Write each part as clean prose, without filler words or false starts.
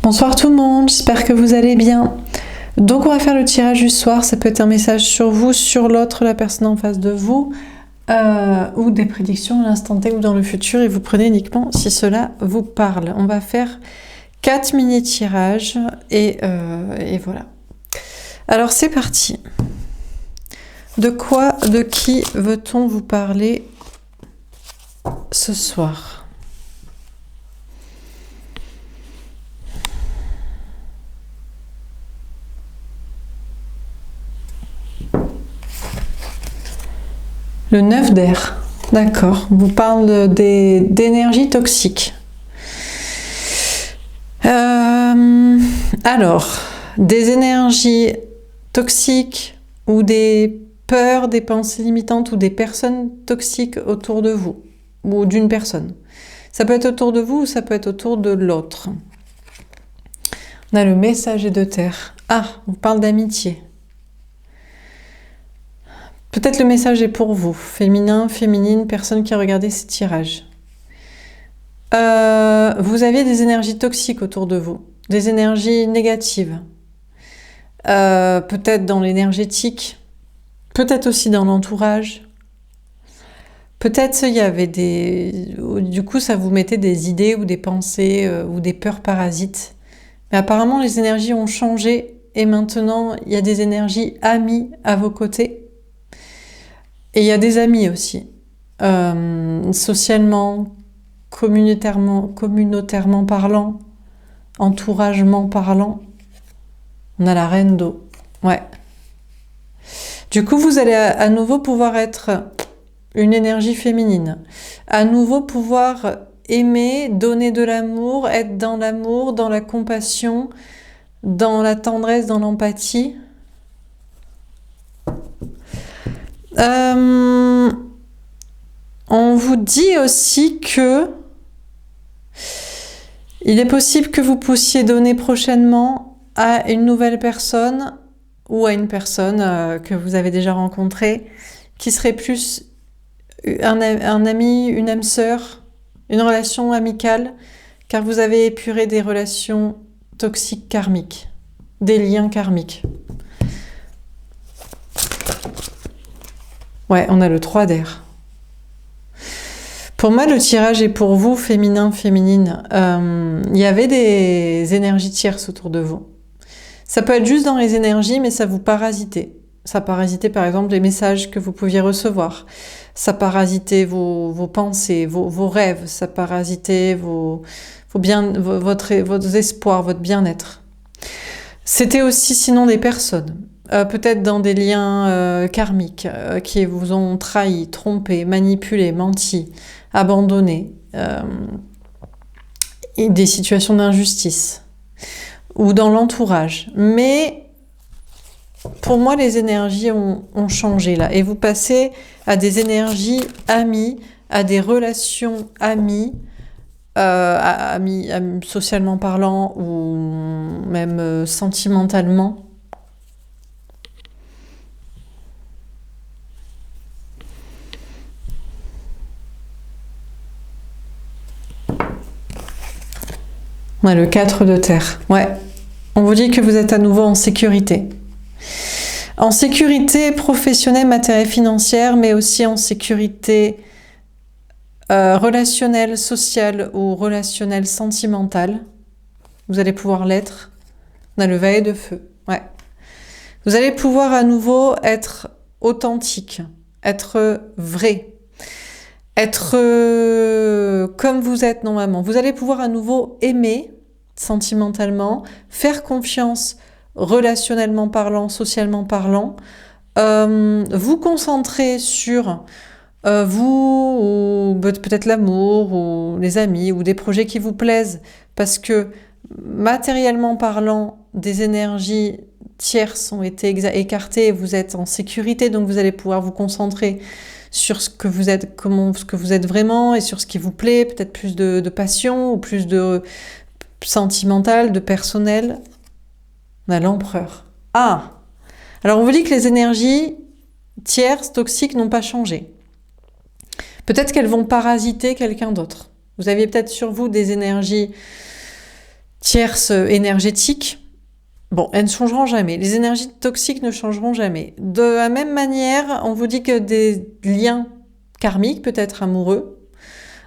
Bonsoir tout le monde, j'espère que vous allez bien. Donc on va faire le tirage du soir, ça peut être un message sur vous, sur l'autre, la personne en face de vous, ou des prédictions à l'instant T ou dans le futur, et vous prenez uniquement si cela vous parle. On va faire 4 mini-tirages, et voilà. Alors c'est parti. De quoi, de qui veut-on vous parler ce soir ? Le 9 d'air, d'accord. On vous parle d'énergie toxique. Alors, des énergies toxiques ou des peurs, des pensées limitantes ou des personnes toxiques autour de vous ou d'une personne. Ça peut être autour de vous ou ça peut être autour de l'autre. On a le messager de terre. Ah, on parle d'amitié. Peut-être le message est pour vous, féminin, féminine, personne qui a regardé ces tirages. Vous avez des énergies toxiques autour de vous, des énergies négatives. Peut-être dans l'énergétique, peut-être aussi dans l'entourage. Peut-être il y avait du coup ça vous mettait des idées ou des pensées ou des peurs parasites. Mais apparemment les énergies ont changé et maintenant il y a des énergies amies à vos côtés. Et il y a des amis aussi, socialement, communautairement parlant, entouragement parlant. On a la reine d'eau, ouais. Du coup, vous allez à nouveau pouvoir être une énergie féminine, à nouveau pouvoir aimer, donner de l'amour, être dans la compassion, dans la tendresse, dans l'empathie. On vous dit aussi que il est possible que vous puissiez donner prochainement à une nouvelle personne ou à une personne que vous avez déjà rencontrée qui serait plus un ami, une âme sœur, une relation amicale, car vous avez épuré des relations toxiques karmiques, des liens karmiques. Ouais, on a le 3 d'air. Pour moi, le tirage est pour vous, féminin, féminine. Il y avait des énergies tierces autour de vous. Ça peut être juste dans les énergies, mais ça vous parasitait. Ça parasitait, par exemple, les messages que vous pouviez recevoir. Ça parasitait vos pensées, vos rêves. Ça parasitait votre espoir, votre bien-être. C'était aussi, sinon, des personnes. Peut-être dans des liens karmiques qui vous ont trahi, trompé, manipulé, menti, abandonné, et des situations d'injustice ou dans l'entourage. Mais pour moi, les énergies ont changé là et vous passez à des énergies amies, à des relations amies, amies socialement parlant ou même sentimentalement. Ouais, le 4 de terre. Ouais. On vous dit que vous êtes à nouveau en sécurité. En sécurité professionnelle, matérielle, financière, mais aussi en sécurité relationnelle, sociale ou relationnelle sentimentale. Vous allez pouvoir l'être. On a le valet de feu. Ouais. Vous allez pouvoir à nouveau être authentique, être vrai. Être comme vous êtes normalement. Vous allez pouvoir à nouveau aimer sentimentalement, faire confiance relationnellement parlant, socialement parlant, vous concentrer sur vous ou peut-être l'amour ou les amis ou des projets qui vous plaisent parce que matériellement parlant, des énergies tierces ont été écartées et vous êtes en sécurité, donc vous allez pouvoir vous concentrer sur ce que vous êtes, ce que vous êtes vraiment et sur ce qui vous plaît, peut-être plus de passion ou plus de sentimental, de personnel. On a l'empereur. Ah! Alors on vous dit que les énergies tierces, toxiques n'ont pas changé. Peut-être qu'elles vont parasiter quelqu'un d'autre. Vous aviez peut-être sur vous des énergies tierces énergétiques, bon, elles ne changeront jamais. Les énergies toxiques ne changeront jamais. De la même manière, on vous dit que des liens karmiques, peut-être amoureux,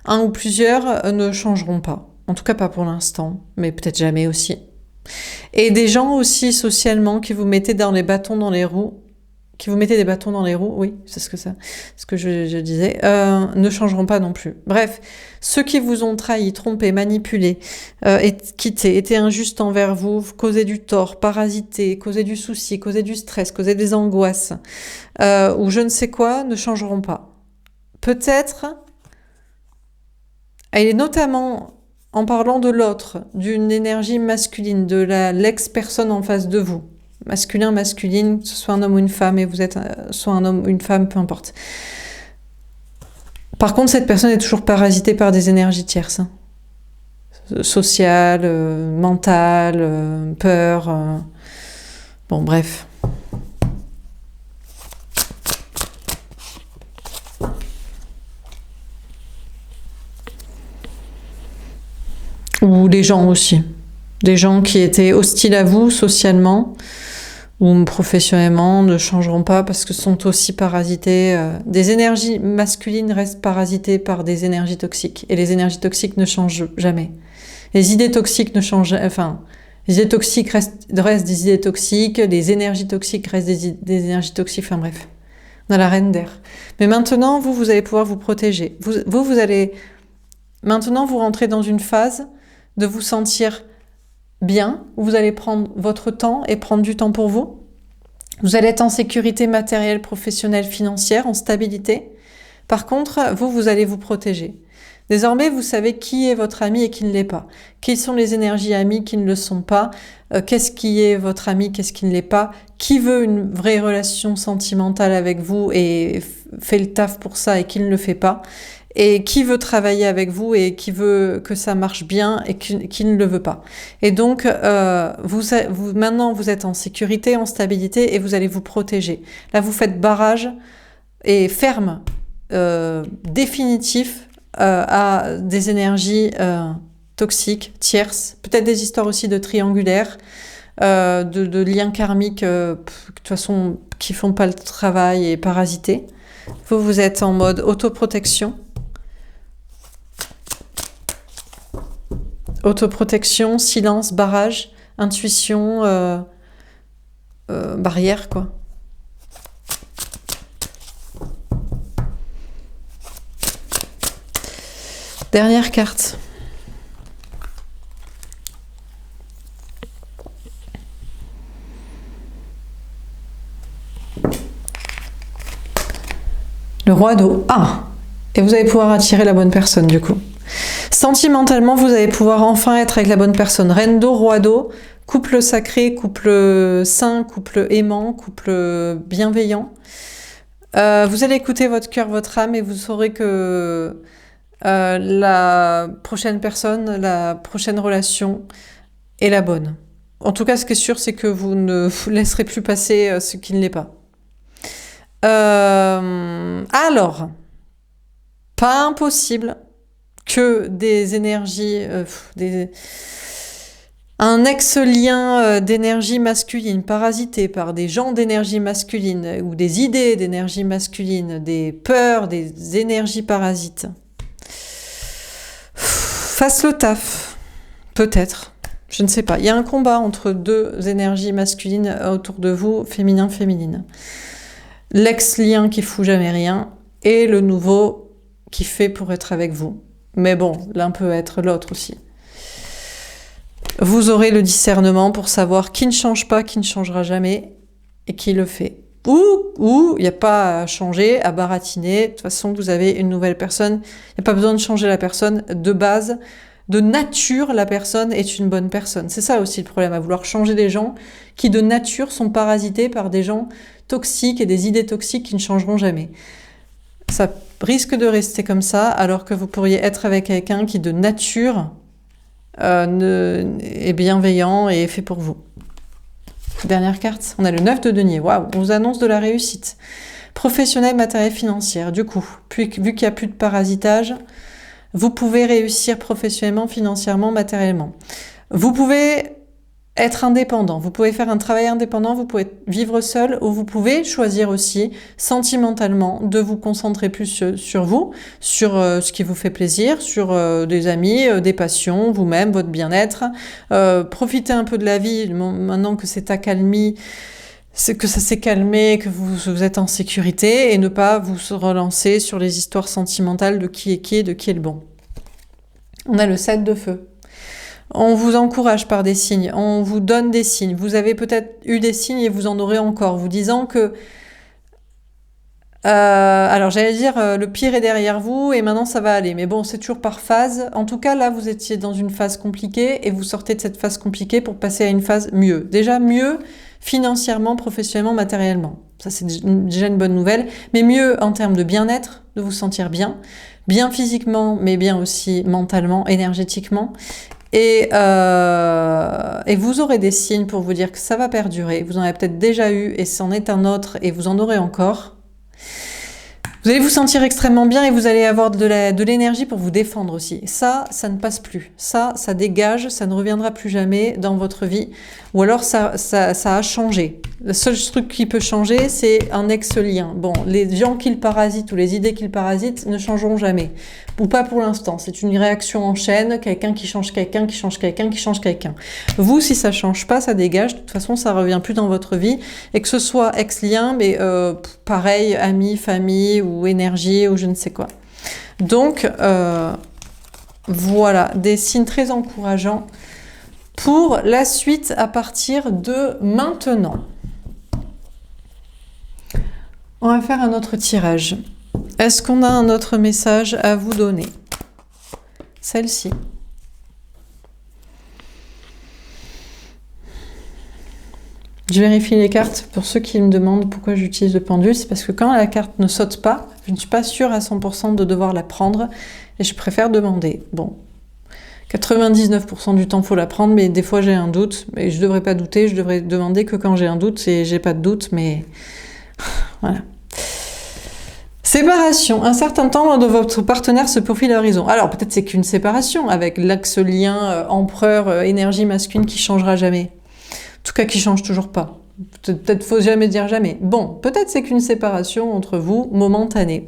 un ou plusieurs, ne changeront pas. En tout cas, pas pour l'instant, mais peut-être jamais aussi. Et des gens aussi socialement qui vous mettez dans les bâtons dans les roues, qui vous mettez des bâtons dans les roues, oui, c'est ce que je disais, ne changeront pas non plus. Bref, ceux qui vous ont trahi, trompé, manipulé, quitté, été injustes envers vous, causé du tort, parasité, causé du souci, causé du stress, causé des angoisses, ou je ne sais quoi, ne changeront pas. Peut-être, et notamment en parlant de l'autre, d'une énergie masculine, de l'ex-personne en face de vous, masculin, masculine, que ce soit un homme ou une femme, et vous êtes soit un homme ou une femme, peu importe. Par contre, cette personne est toujours parasitée par des énergies tierces, hein. Sociales, mentales, peur, bon bref. Ou des gens aussi. Des gens qui étaient hostiles à vous socialement ou professionnellement ne changeront pas parce que sont aussi parasités. Des énergies masculines restent parasitées par des énergies toxiques. Et les énergies toxiques ne changent jamais. Les idées toxiques ne changent... Enfin, les idées toxiques restent des idées toxiques. Les énergies toxiques restent des énergies toxiques. Enfin bref, on a la reine d'air. Mais maintenant, vous allez pouvoir vous protéger. Vous allez... Maintenant, vous rentrez dans une phase de vous sentir bien, où vous allez prendre votre temps et prendre du temps pour vous. Vous allez être en sécurité matérielle, professionnelle, financière, en stabilité. Par contre, vous allez vous protéger. Désormais, vous savez qui est votre ami et qui ne l'est pas. Quelles sont les énergies amies qui ne le sont pas. Qu'est-ce qui est votre ami, qu'est-ce qui ne l'est pas. Qui veut une vraie relation sentimentale avec vous et fait le taf pour ça et qui ne le fait pas. Et qui veut travailler avec vous et qui veut que ça marche bien et qui ne le veut pas. Et donc, maintenant, vous êtes en sécurité, en stabilité et vous allez vous protéger. Là, vous faites barrage et ferme, définitif à des énergies toxiques, tierces, peut-être des histoires aussi de triangulaires, de liens karmiques, de toute façon, qui font pas le travail et parasités. Vous êtes en mode autoprotection. Autoprotection, silence, barrage, intuition, barrière, quoi. Dernière carte. Le roi d'eau. Ah! Et vous allez pouvoir attirer la bonne personne, du coup. Sentimentalement, vous allez pouvoir enfin être avec la bonne personne. Reine d'eau, roi d'eau, couple sacré, couple sain, couple aimant, couple bienveillant. Vous allez écouter votre cœur, votre âme et vous saurez que la prochaine personne, la prochaine relation est la bonne. En tout cas, ce qui est sûr, c'est que vous ne vous laisserez plus passer ce qui ne l'est pas. Alors, pas impossible que des énergies, un ex-lien d'énergie masculine parasité par des gens d'énergie masculine ou des idées d'énergie masculine, des peurs, des énergies parasites, fasse le taf, peut-être, je ne sais pas. Il y a un combat entre deux énergies masculines autour de vous, féminin-féminine. L'ex-lien qui fout jamais rien et le nouveau qui fait pour être avec vous. Mais bon, l'un peut être l'autre aussi. Vous aurez le discernement pour savoir qui ne change pas, qui ne changera jamais, et qui le fait. Ou il n'y a pas à changer, à baratiner. De toute façon, vous avez une nouvelle personne. Il n'y a pas besoin de changer la personne. De base, de nature, la personne est une bonne personne. C'est ça aussi le problème, à vouloir changer des gens qui de nature sont parasités par des gens toxiques et des idées toxiques qui ne changeront jamais. Ça risque de rester comme ça, alors que vous pourriez être avec quelqu'un qui de nature est bienveillant et est fait pour vous. Dernière carte, on a le 9 de denier. Waouh, on vous annonce de la réussite. Professionnel, matériel, financière. Du coup, vu qu'il n'y a plus de parasitage, vous pouvez réussir professionnellement, financièrement, matériellement. Vous pouvez être indépendant, vous pouvez faire un travail indépendant, vous pouvez vivre seul ou vous pouvez choisir aussi sentimentalement de vous concentrer plus sur vous, sur ce qui vous fait plaisir, sur des amis, des passions, vous-même, votre bien-être. Profitez un peu de la vie maintenant que c'est accalmie, que ça s'est calmé, que vous êtes en sécurité et ne pas vous relancer sur les histoires sentimentales de qui est qui, de qui est le bon. On a le 7 de feu. On vous encourage par des signes, on vous donne des signes. Vous avez peut-être eu des signes et vous en aurez encore, vous disant que... alors j'allais dire, le pire est derrière vous et maintenant ça va aller. Mais bon, c'est toujours par phase. En tout cas, là, vous étiez dans une phase compliquée et vous sortez de cette phase compliquée pour passer à une phase mieux. Déjà mieux financièrement, professionnellement, matériellement. Ça, c'est déjà une bonne nouvelle. Mais mieux en termes de bien-être, de vous sentir bien. Bien physiquement, mais bien aussi mentalement, énergétiquement. Et vous aurez des signes pour vous dire que ça va perdurer. Vous en avez peut-être déjà eu et c'en est un autre et vous en aurez encore. Vous allez vous sentir extrêmement bien et vous allez avoir de l'énergie pour vous défendre aussi. Ça ne passe plus. Ça dégage, ça ne reviendra plus jamais dans votre vie. Ou alors ça a changé. Le seul truc qui peut changer, c'est un ex-lien. Bon, les gens qui le parasitent ou les idées qui le parasitent ne changeront jamais. Ou pas pour l'instant. C'est une réaction en chaîne, quelqu'un qui change quelqu'un, qui change quelqu'un, qui change quelqu'un. Vous, si ça change pas, ça dégage. De toute façon, ça revient plus dans votre vie. Et que ce soit ex-lien, mais pareil, amis, famille ou énergie ou je ne sais quoi. Donc, voilà, des signes très encourageants pour la suite à partir de maintenant. On va faire un autre tirage. Est-ce qu'on a un autre message à vous donner? Celle-ci. Je vérifie les cartes. Pour ceux qui me demandent pourquoi j'utilise le pendule, c'est parce que quand la carte ne saute pas, je ne suis pas sûre à 100% de devoir la prendre et je préfère demander. Bon, 99% du temps, il faut la prendre, mais des fois j'ai un doute. Mais je ne devrais pas douter, je devrais demander que quand j'ai un doute et j'ai pas de doute, mais voilà. Séparation. Un certain temps de votre partenaire se profile à l'horizon. Alors peut-être c'est qu'une séparation avec l'axe-lien empereur énergie masculine qui changera jamais. En tout cas qui change toujours pas. Peut-être faut jamais dire jamais. Bon, peut-être c'est qu'une séparation entre vous momentanée.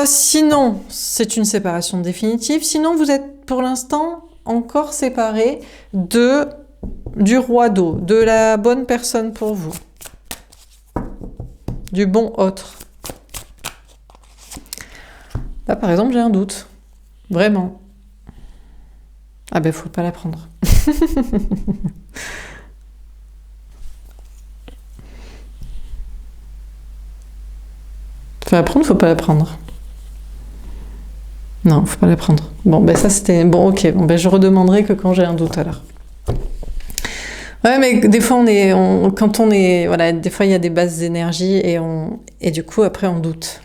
Sinon, c'est une séparation définitive. Sinon, vous êtes pour l'instant encore séparés du roi d'eau, de la bonne personne pour vous. Du bon autre. Là, par exemple, j'ai un doute. Vraiment. Ah ben, faut pas la prendre. Faut la prendre, faut pas la prendre. Non, faut pas la prendre. Bon, ben ça c'était... Bon, ok. Bon, ben je redemanderai que quand j'ai un doute alors. Ouais, mais des fois, quand on est... Voilà, des fois, il y a des bases d'énergie et du coup, après, on doute.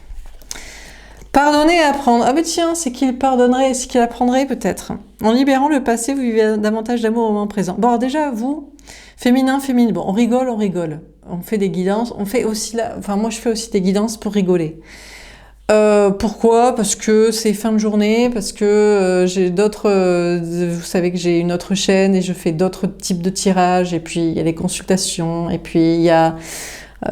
Pardonner et apprendre. Ah ben tiens, c'est qu'il pardonnerait, c'est qu'il apprendrait peut-être. En libérant le passé, vous vivez davantage d'amour au moment présent. Bon, alors déjà, vous, féminin, féminine, bon, on rigole, on rigole. On fait des guidances, on fait aussi... Enfin, moi, je fais aussi des guidances pour rigoler. Pourquoi? Parce que c'est fin de journée, parce que j'ai d'autres... vous savez que j'ai une autre chaîne et je fais d'autres types de tirages, et puis il y a les consultations, et puis il y a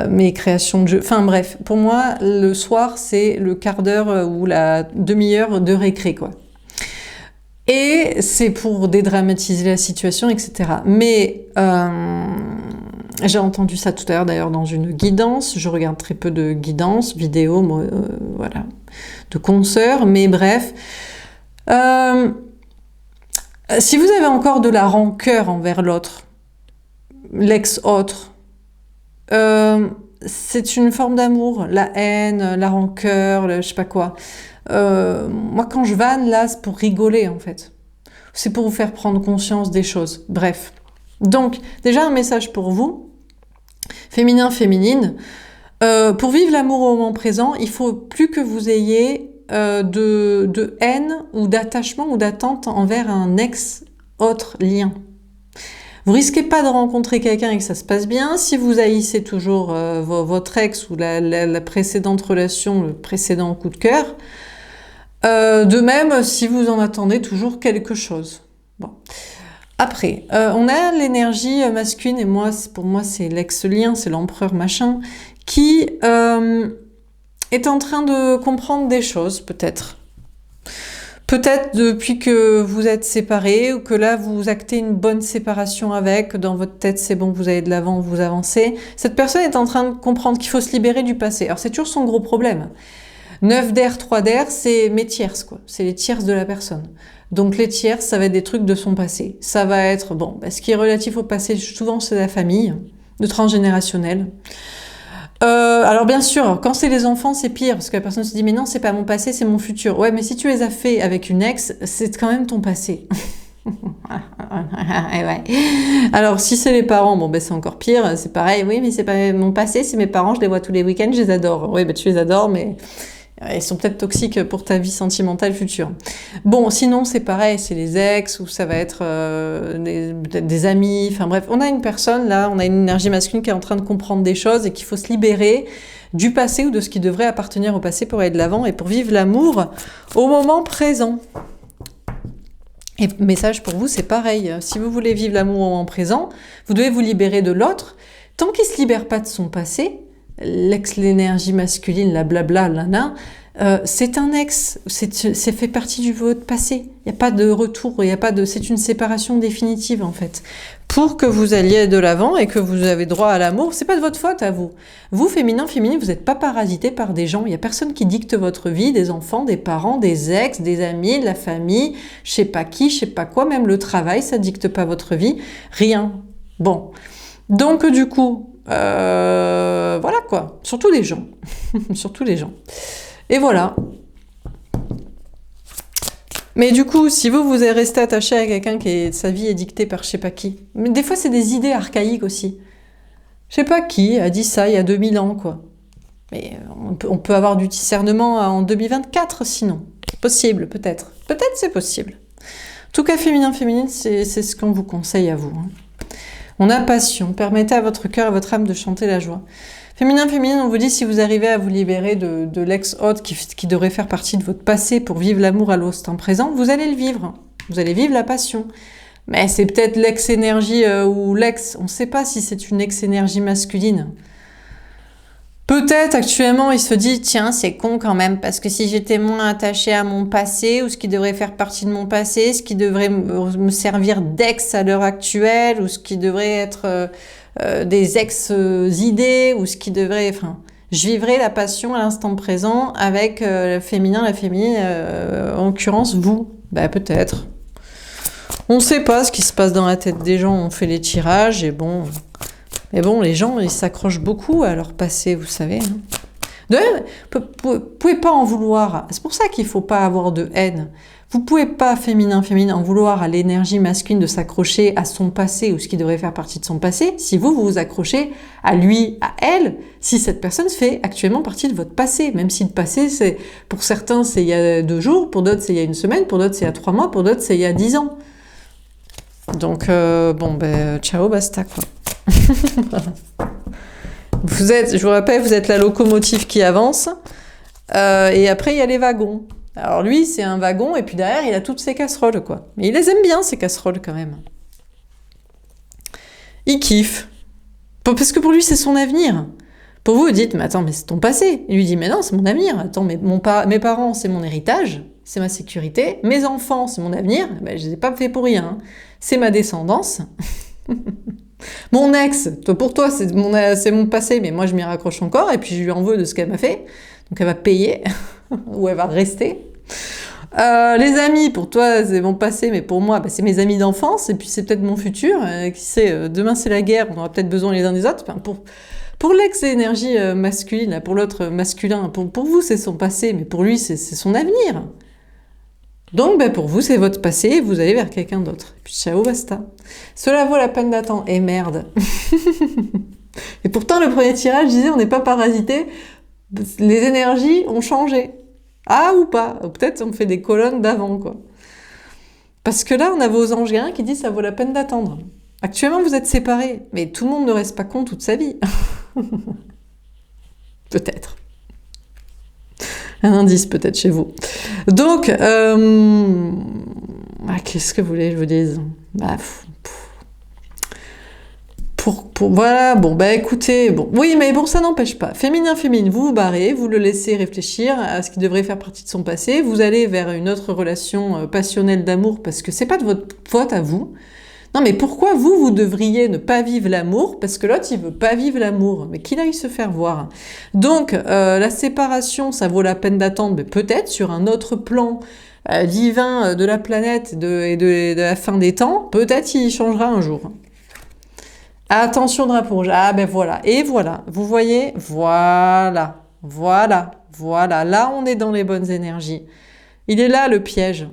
mes créations de jeux. Enfin bref, pour moi, le soir, c'est le quart d'heure ou la demi-heure de récré, quoi. Et c'est pour dédramatiser la situation, etc. Mais j'ai entendu ça tout à l'heure d'ailleurs dans une guidance. Je regarde très peu de guidances, vidéos, voilà, de consoeurs. Mais bref, si vous avez encore de la rancœur envers l'autre, l'ex-autre, c'est une forme d'amour, la haine, la rancœur, je sais pas quoi. Moi, quand je vanne, là, c'est pour rigoler, en fait. C'est pour vous faire prendre conscience des choses. Bref. Donc, déjà, un message pour vous, féminin, féminine. Pour vivre l'amour au moment présent, il faut plus que vous ayez de haine ou d'attachement ou d'attente envers un ex-autre lien. Vous risquez pas de rencontrer quelqu'un et que ça se passe bien. Si vous haïssez toujours votre ex ou la précédente relation, le précédent coup de cœur, De même, si vous en attendez toujours quelque chose. Bon. Après, on a l'énergie masculine, et moi, pour moi, c'est l'ex-lien, c'est l'empereur machin, qui est en train de comprendre des choses, peut-être. Peut-être depuis que vous êtes séparés, ou que là, vous actez une bonne séparation avec, dans votre tête, c'est bon, vous allez de l'avant, vous avancez. Cette personne est en train de comprendre qu'il faut se libérer du passé. Alors, c'est toujours son gros problème. 9 d'air, 3 d'air, c'est mes tierces, quoi. C'est les tierces de la personne. Donc les tierces, ça va être des trucs de son passé. Ça va être, bon, ce qui est relatif au passé, souvent c'est la famille, le transgénérationnel. Alors bien sûr, quand c'est les enfants, c'est pire, parce que la personne se dit, mais non, c'est pas mon passé, c'est mon futur. Ouais, mais si tu les as fait avec une ex, c'est quand même ton passé. Ouais. Alors si c'est les parents, bon c'est encore pire, c'est pareil, oui, mais c'est pas mon passé, c'est mes parents, je les vois tous les week-ends, je les adore. Oui, tu les adores, mais ils sont peut-être toxiques pour ta vie sentimentale future. Bon, sinon c'est pareil, c'est les ex, ou ça va être peut-être des amis, enfin bref, on a une personne là, on a une énergie masculine qui est en train de comprendre des choses et qu'il faut se libérer du passé ou de ce qui devrait appartenir au passé pour aller de l'avant et pour vivre l'amour au moment présent. Et message pour vous, c'est pareil. Si vous voulez vivre l'amour au moment présent, vous devez vous libérer de l'autre. Tant qu'il ne se libère pas de son passé, l'énergie masculine, la blabla, lana, c'est un ex, c'est fait partie du votre passé. Il n'y a pas de retour, c'est une séparation définitive en fait. Pour que vous alliez de l'avant et que vous avez droit à l'amour, c'est pas de votre faute à vous. Vous, féminin, féminine, vous n'êtes pas parasité par des gens. Il n'y a personne qui dicte votre vie, des enfants, des parents, des ex, des amis, de la famille, je sais pas qui, je sais pas quoi, même le travail, ça dicte pas votre vie. Rien. Bon. Donc du coup, voilà quoi. Surtout les gens. Surtout les gens. Et voilà. Mais du coup, si vous êtes resté attaché à quelqu'un sa vie est dictée par je sais pas qui. Mais des fois, c'est des idées archaïques aussi. Je sais pas qui a dit ça il y a 2000 ans, quoi. Mais on peut avoir du discernement en 2024, sinon. Possible, peut-être. Peut-être c'est possible. En tout cas, féminin, féminine, c'est ce qu'on vous conseille à vous. On a passion. Permettez à votre cœur et à votre âme de chanter la joie. Féminin, féminine, on vous dit si vous arrivez à vous libérer de l'ex-hôte qui devrait faire partie de votre passé pour vivre l'amour à l'instant présent, vous allez le vivre. Vous allez vivre la passion. Mais c'est peut-être l'ex-énergie ou l'ex, on ne sait pas si c'est une ex-énergie masculine. Peut-être actuellement il se dit tiens c'est con quand même parce que si j'étais moins attachée à mon passé ou ce qui devrait faire partie de mon passé, ce qui devrait me servir d'ex à l'heure actuelle ou ce qui devrait être des ex-idées ou ce qui devrait... Enfin, je vivrai la passion à l'instant présent avec le féminin, la féminine, en l'occurrence vous. Bah peut-être. On ne sait pas ce qui se passe dans la tête des gens, on fait les tirages et bon... Mais bon, les gens, ils s'accrochent beaucoup à leur passé, vous savez. De même, vous pouvez pas en vouloir. C'est pour ça qu'il faut pas avoir de haine. Vous pouvez pas, féminin, en vouloir à l'énergie masculine de s'accrocher à son passé ou ce qui devrait faire partie de son passé, si vous vous accrochez à lui, à elle, si cette personne fait actuellement partie de votre passé. Même si le passé, pour certains, c'est il y a 2 jours, pour d'autres, c'est il y a 1 semaine, pour d'autres, c'est il y a 3 mois, pour d'autres, c'est il y a 10 ans. Donc, ciao, basta, quoi. Je vous rappelle, vous êtes la locomotive qui avance et après il y a les wagons. Alors lui c'est un wagon et puis derrière il a toutes ses casseroles quoi. Mais il les aime bien ces casseroles quand même. Il kiffe. Parce que pour lui c'est son avenir. Pour vous, vous dites mais attends mais c'est ton passé. Il lui dit mais non c'est mon avenir. Attends mais mes parents c'est mon héritage, c'est ma sécurité. Mes enfants c'est mon avenir. Ben, je les ai pas fait pour rien. C'est ma descendance. Mon ex, pour toi, c'est mon passé, mais moi je m'y raccroche encore, et puis je lui en veux de ce qu'elle m'a fait, donc elle va payer, ou elle va rester. Les amis, pour toi, c'est mon passé, mais pour moi, c'est mes amis d'enfance, et puis c'est peut-être mon futur. Qui sait, demain c'est la guerre, on aura peut-être besoin les uns des autres. Enfin, pour l'ex-énergie masculine, pour l'autre masculin, pour vous c'est son passé, mais pour lui c'est son avenir. Donc, pour vous, c'est votre passé et vous allez vers quelqu'un d'autre. Et puis, ciao, basta. Cela vaut la peine d'attendre. Et merde. Et pourtant, le premier tirage disait, on n'est pas parasité. Les énergies ont changé. Ah, ou pas. Ou peut-être on fait des colonnes d'avant, quoi. Parce que là, on a vos anges gardiens qui disent, ça vaut la peine d'attendre. Actuellement, vous êtes séparés. Mais tout le monde ne reste pas con toute sa vie. Peut-être. Un indice peut-être chez vous. Donc, qu'est-ce que vous voulez que je vous dise? Voilà, bon, écoutez, bon, oui, mais bon, ça n'empêche pas. Féminin, vous vous barrez, vous le laissez réfléchir à ce qui devrait faire partie de son passé, vous allez vers une autre relation passionnelle d'amour parce que c'est pas de votre faute à vous. Non, mais pourquoi vous devriez ne pas vivre l'amour? Parce que l'autre, il veut pas vivre l'amour. Mais qu'il aille se faire voir. Donc, la séparation, ça vaut la peine d'attendre, mais peut-être sur un autre plan divin de la planète et de la fin des temps, peut-être il changera un jour. Attention, drapeau rouge. Ah ben voilà. Et voilà. Vous voyez? Voilà. Voilà. Voilà. Là, on est dans les bonnes énergies. Il est là le piège.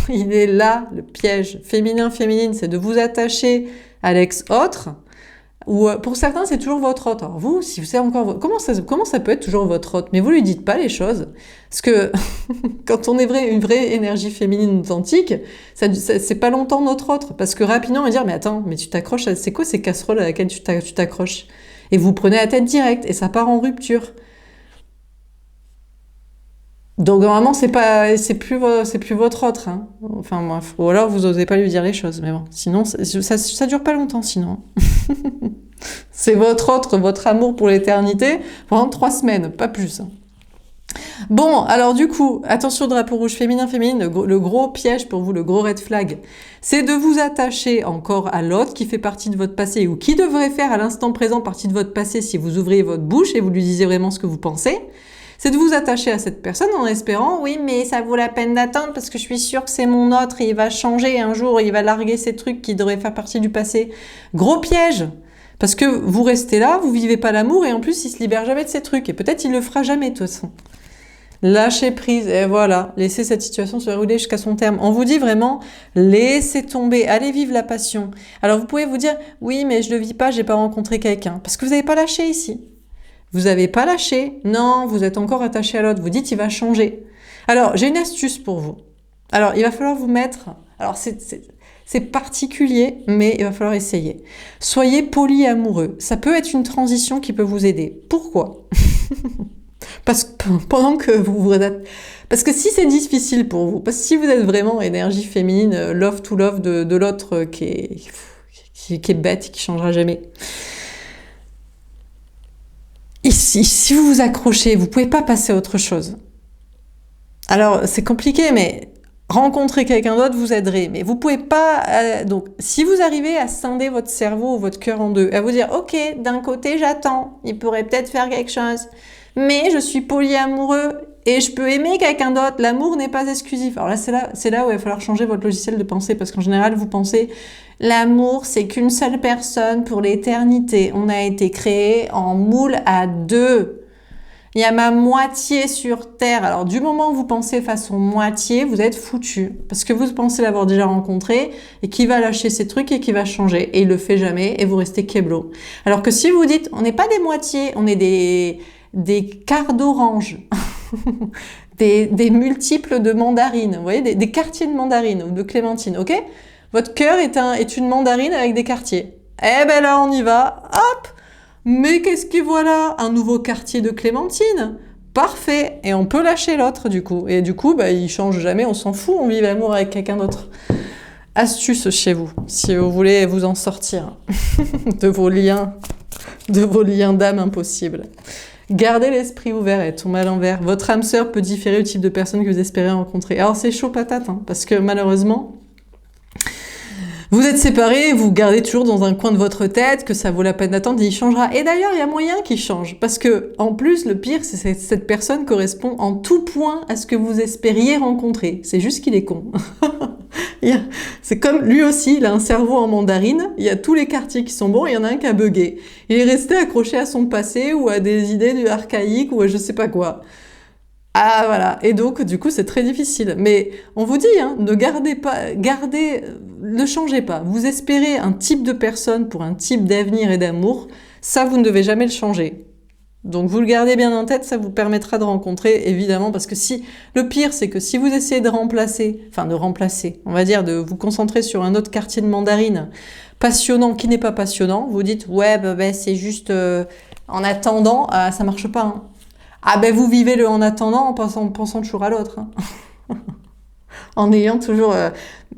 Il est là le piège. Féminin, féminine, c'est de vous attacher à l'ex-autre. Ou pour certains, c'est toujours votre autre. Alors vous, si vous savez encore... Comment ça peut être toujours votre autre? Mais vous lui dites pas les choses. Parce que quand on est une vraie énergie féminine authentique, c'est pas longtemps notre autre. Parce que rapidement, on va dire, mais attends, mais tu t'accroches à... C'est quoi ces casseroles à laquelle tu t'accroches? Et vous prenez la tête directe et ça part en rupture. Donc normalement, c'est plus votre autre. Hein. Enfin bref. Ou alors vous osez pas lui dire les choses. Mais bon, sinon, ça dure pas longtemps sinon. C'est votre autre, votre amour pour l'éternité, pendant 3 semaines, pas plus. Bon, alors du coup, attention drapeau rouge féminin, le gros piège pour vous, le gros red flag, c'est de vous attacher encore à l'autre qui fait partie de votre passé ou qui devrait faire à l'instant présent partie de votre passé si vous ouvriez votre bouche et vous lui disiez vraiment ce que vous pensez. C'est de vous attacher à cette personne en espérant, oui, mais ça vaut la peine d'attendre parce que je suis sûre que c'est mon autre et il va changer un jour, il va larguer ces trucs qui devraient faire partie du passé. Gros piège! Parce que vous restez là, vous vivez pas l'amour et en plus il se libère jamais de ces trucs et peut-être il le fera jamais de toute façon. Lâchez prise et voilà, laissez cette situation se dérouler jusqu'à son terme. On vous dit vraiment, laissez tomber, allez vivre la passion. Alors vous pouvez vous dire, oui mais je le vis pas, j'ai pas rencontré quelqu'un. Parce que vous n'avez pas lâché ici. Vous n'avez pas lâché, non, vous êtes encore attaché à l'autre, vous dites il va changer. Alors j'ai une astuce pour vous. Alors il va falloir vous mettre, alors c'est particulier, mais il va falloir essayer. Soyez polyamoureux. Ça peut être une transition qui peut vous aider. Pourquoi? Parce que pendant que parce que si c'est difficile pour vous, parce que si vous êtes vraiment énergie féminine, love to love de l'autre qui est bête, qui changera jamais. Ici, si vous vous accrochez, vous pouvez pas passer à autre chose. Alors c'est compliqué, mais rencontrer quelqu'un d'autre vous aiderait, mais vous pouvez pas... donc, si vous arrivez à scinder votre cerveau ou votre cœur en deux, à vous dire, ok, d'un côté j'attends, il pourrait peut-être faire quelque chose, mais je suis polyamoureux et je peux aimer quelqu'un d'autre, l'amour n'est pas exclusif. Alors là, c'est là où il va falloir changer votre logiciel de pensée, parce qu'en général, vous pensez, l'amour, c'est qu'une seule personne pour l'éternité. On a été créé en moule à 2. Il y a ma moitié sur Terre. Alors, du moment où vous pensez façon moitié, vous êtes foutu. Parce que vous pensez l'avoir déjà rencontré et qui va lâcher ses trucs et qui va changer. Et il le fait jamais et vous restez keblo. Alors que si vous dites, on n'est pas des moitiés, on est des quarts d'orange. des multiples de mandarines. Vous voyez, des quartiers de mandarines ou de clémentines, ok? Votre cœur est une mandarine avec des quartiers. Eh ben là, on y va. Hop! Mais qu'est-ce que voilà? Un nouveau quartier de clémentine. Parfait. Et on peut lâcher l'autre, du coup. Et du coup, il change jamais, on s'en fout, on vit l'amour avec quelqu'un d'autre. Astuce chez vous, si vous voulez vous en sortir de vos liens d'âme impossibles. Gardez l'esprit ouvert et tombe à l'envers. Votre âme sœur peut différer du type de personne que vous espérez rencontrer. Alors c'est chaud patate, hein, parce que malheureusement, vous êtes séparés, vous gardez toujours dans un coin de votre tête que ça vaut la peine d'attendre et il changera. Et d'ailleurs, il y a moyen qu'il change. Parce que, en plus, le pire, c'est que cette personne correspond en tout point à ce que vous espériez rencontrer. C'est juste qu'il est con. C'est comme, lui aussi, il a un cerveau en mandarine, il y a tous les quartiers qui sont bons, et il y en a un qui a bugué. Il est resté accroché à son passé, ou à des idées archaïques, ou à je sais pas quoi. Ah voilà, et donc du coup c'est très difficile. Mais on vous dit, hein, ne changez pas. Vous espérez un type de personne pour un type d'avenir et d'amour, ça vous ne devez jamais le changer. Donc vous le gardez bien en tête, ça vous permettra de rencontrer, évidemment, parce que le pire c'est que si vous essayez de remplacer, on va dire de vous concentrer sur un autre quartier de mandarine, passionnant, qui n'est pas passionnant, vous dites, ouais, c'est juste, en attendant, ça marche pas, hein. Ah ben vous vivez le en attendant en pensant toujours à l'autre. Hein. En ayant toujours...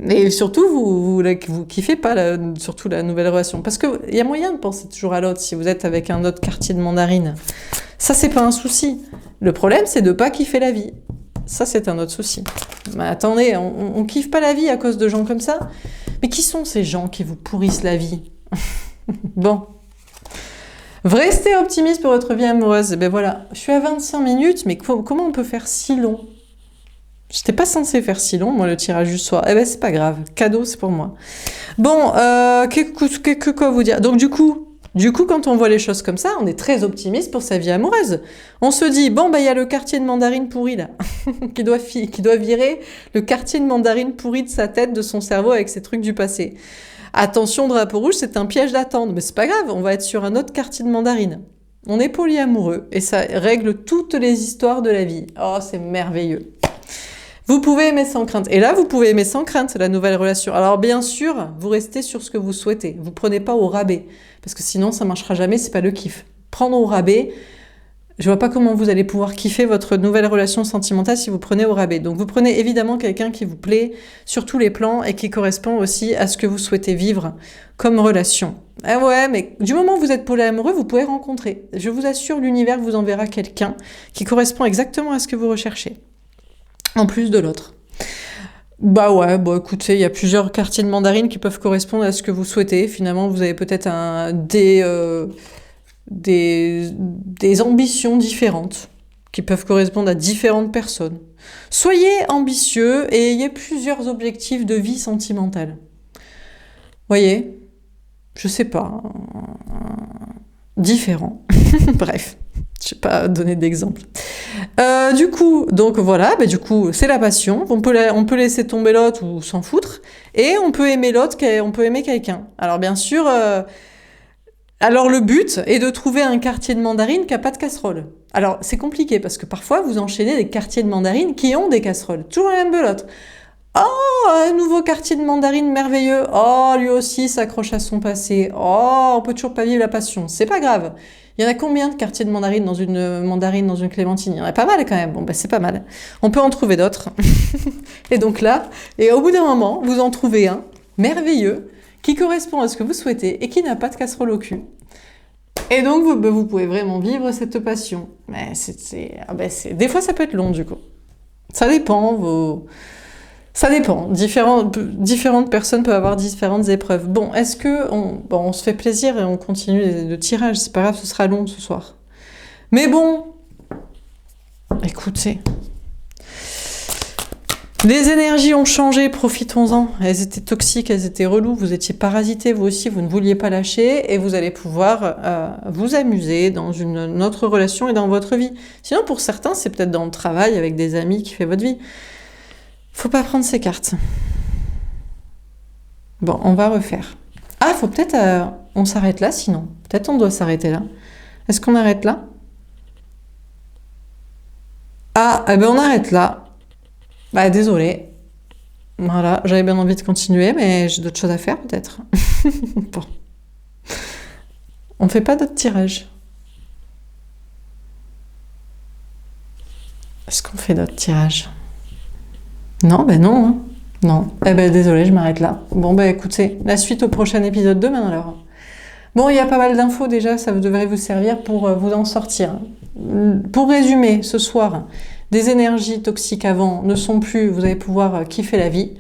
Et surtout, vous kiffez pas surtout la nouvelle relation. Parce qu'il y a moyen de penser toujours à l'autre si vous êtes avec un autre quartier de mandarine. Ça, c'est pas un souci. Le problème, c'est de pas kiffer la vie. Ça, c'est un autre souci. Mais attendez, on kiffe pas la vie à cause de gens comme ça. Mais qui sont ces gens qui vous pourrissent la vie? Bon. Restez optimiste pour votre vie amoureuse. Et ben voilà, je suis à 25 minutes, mais comment on peut faire si long? J'étais pas censée faire si long, moi, le tirage du soir. Eh ben, c'est pas grave. Cadeau, c'est pour moi. Bon, quoi vous dire? Donc, du coup, quand on voit les choses comme ça, on est très optimiste pour sa vie amoureuse. On se dit, bon, bah, il y a le quartier de mandarine pourri, là, qui doit virer le quartier de mandarine pourri de sa tête, de son cerveau, avec ses trucs du passé. Attention, drapeau rouge, c'est un piège d'attendre. Mais c'est pas grave, on va être sur un autre quartier de mandarine. On est polyamoureux, et ça règle toutes les histoires de la vie. Oh, c'est merveilleux. Vous pouvez aimer sans crainte. Et là, vous pouvez aimer sans crainte la nouvelle relation. Alors bien sûr, vous restez sur ce que vous souhaitez. Vous prenez pas au rabais. Parce que sinon, ça marchera jamais, c'est pas le kiff. Prendre au rabais, je vois pas comment vous allez pouvoir kiffer votre nouvelle relation sentimentale si vous prenez au rabais. Donc vous prenez évidemment quelqu'un qui vous plaît sur tous les plans et qui correspond aussi à ce que vous souhaitez vivre comme relation. Ah ouais, mais du moment où vous êtes polyamoureux, vous pouvez rencontrer. Je vous assure, l'univers vous enverra quelqu'un qui correspond exactement à ce que vous recherchez. En plus de l'autre. Bah ouais, bon écoutez, il y a plusieurs quartiers de mandarine qui peuvent correspondre à ce que vous souhaitez. Finalement, vous avez peut-être des ambitions différentes qui peuvent correspondre à différentes personnes. Soyez ambitieux et ayez plusieurs objectifs de vie sentimentale. Voyez, je sais pas, différents. Bref. Je vais pas donner d'exemple. Du coup, donc voilà, du coup, c'est la passion. On peut laisser tomber l'autre ou s'en foutre. Et on peut aimer l'autre, on peut aimer quelqu'un. Alors bien sûr, alors le but est de trouver un quartier de mandarine qui n'a pas de casserole. Alors c'est compliqué parce que parfois vous enchaînez des quartiers de mandarine qui ont des casseroles. Toujours la même belote. Oh, un nouveau quartier de mandarine merveilleux. Oh, lui aussi s'accroche à son passé. Oh, on peut toujours pas vivre la passion. C'est pas grave. Il y en a combien de quartiers de mandarine dans une clémentine? Il y en a pas mal quand même. Bon, c'est pas mal. On peut en trouver d'autres. Et donc là, et au bout d'un moment, vous en trouvez un merveilleux qui correspond à ce que vous souhaitez et qui n'a pas de casserole au cul. Et donc, vous pouvez vraiment vivre cette passion. Mais des fois, ça peut être long du coup. Ça dépend. Ça dépend. Différentes personnes peuvent avoir différentes épreuves. Bon, est-ce que on se fait plaisir et on continue le tirage? C'est pas grave, ce sera long ce soir. Mais bon, écoutez, les énergies ont changé, profitons-en. Elles étaient toxiques, elles étaient reloues, vous étiez parasités, vous aussi, vous ne vouliez pas lâcher et vous allez pouvoir vous amuser dans une autre relation et dans votre vie. Sinon, pour certains, c'est peut-être dans le travail avec des amis qui fait votre vie. Faut pas prendre ces cartes. Bon, on va refaire. Ah, faut peut-être... on s'arrête là, sinon. Peut-être on doit s'arrêter là. Est-ce qu'on arrête là? Ah, eh ben on arrête là. Bah, désolé. Voilà, j'avais bien envie de continuer, mais j'ai d'autres choses à faire, peut-être. Bon. On fait pas d'autres tirages. Est-ce qu'on fait d'autres tirages? Non, non. Hein. Non. Eh ben désolé, je m'arrête là. Bon, écoutez, la suite au prochain épisode demain alors. Bon, il y a pas mal d'infos déjà, ça devrait vous servir pour vous en sortir. Pour résumer, ce soir, des énergies toxiques avant ne sont plus, vous allez pouvoir kiffer la vie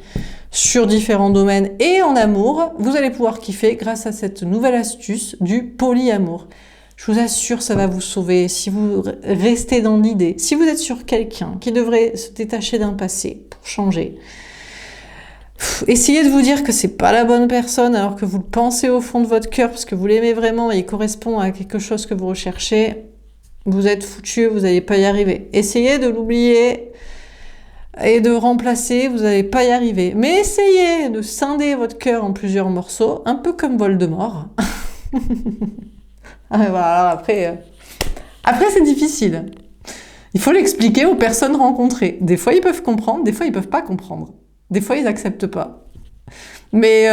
sur différents domaines et en amour, vous allez pouvoir kiffer grâce à cette nouvelle astuce du polyamour. Je vous assure, ça va vous sauver si vous restez dans l'idée. Si vous êtes sur quelqu'un qui devrait se détacher d'un passé pour changer, essayez de vous dire que c'est pas la bonne personne alors que vous le pensez au fond de votre cœur parce que vous l'aimez vraiment et il correspond à quelque chose que vous recherchez. Vous êtes foutu, vous n'allez pas y arriver. Essayez de l'oublier et de remplacer, vous n'allez pas y arriver. Mais essayez de scinder votre cœur en plusieurs morceaux, un peu comme Voldemort. Voilà, après c'est difficile. Il faut l'expliquer aux personnes rencontrées. Des fois, ils peuvent comprendre, des fois, ils peuvent pas comprendre. Des fois, ils n'acceptent pas. Mais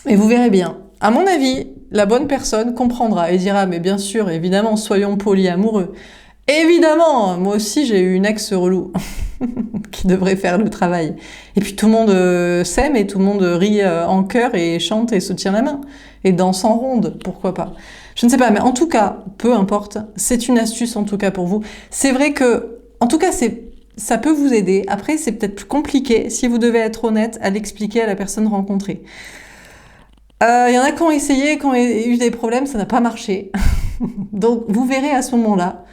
vous verrez bien. À mon avis, la bonne personne comprendra et dira, mais bien sûr, évidemment, soyons polyamoureux. Évidemment, moi aussi j'ai eu une ex relou qui devrait faire le travail. Et puis tout le monde s'aime et tout le monde rit en chœur et chante et se tient la main. Et danse en ronde, pourquoi pas. Je ne sais pas, mais en tout cas, peu importe, c'est une astuce en tout cas pour vous. C'est vrai que, en tout cas, ça peut vous aider. Après, c'est peut-être plus compliqué, si vous devez être honnête, à l'expliquer à la personne rencontrée. Il y en a qui ont essayé, qui ont eu des problèmes, ça n'a pas marché. Donc, vous verrez à ce moment-là.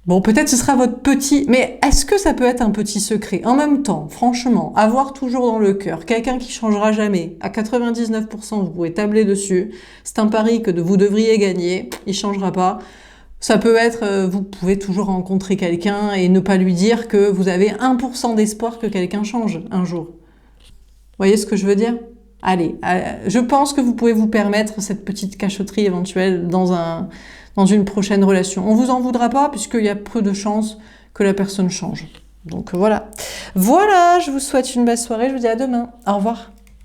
Bon, peut-être ce sera votre petit... Mais est-ce que ça peut être un petit secret? En même temps, franchement, avoir toujours dans le cœur quelqu'un qui changera jamais, à 99%, vous pouvez tabler dessus, c'est un pari que vous devriez gagner, il changera pas. Ça peut être, vous pouvez toujours rencontrer quelqu'un et ne pas lui dire que vous avez 1% d'espoir que quelqu'un change un jour. Vous voyez ce que je veux dire? Allez, je pense que vous pouvez vous permettre cette petite cachotterie éventuelle dans une prochaine relation. On vous en voudra pas puisqu'il y a peu de chances que la personne change. Donc voilà. Voilà, je vous souhaite une belle soirée, je vous dis à demain. Au revoir.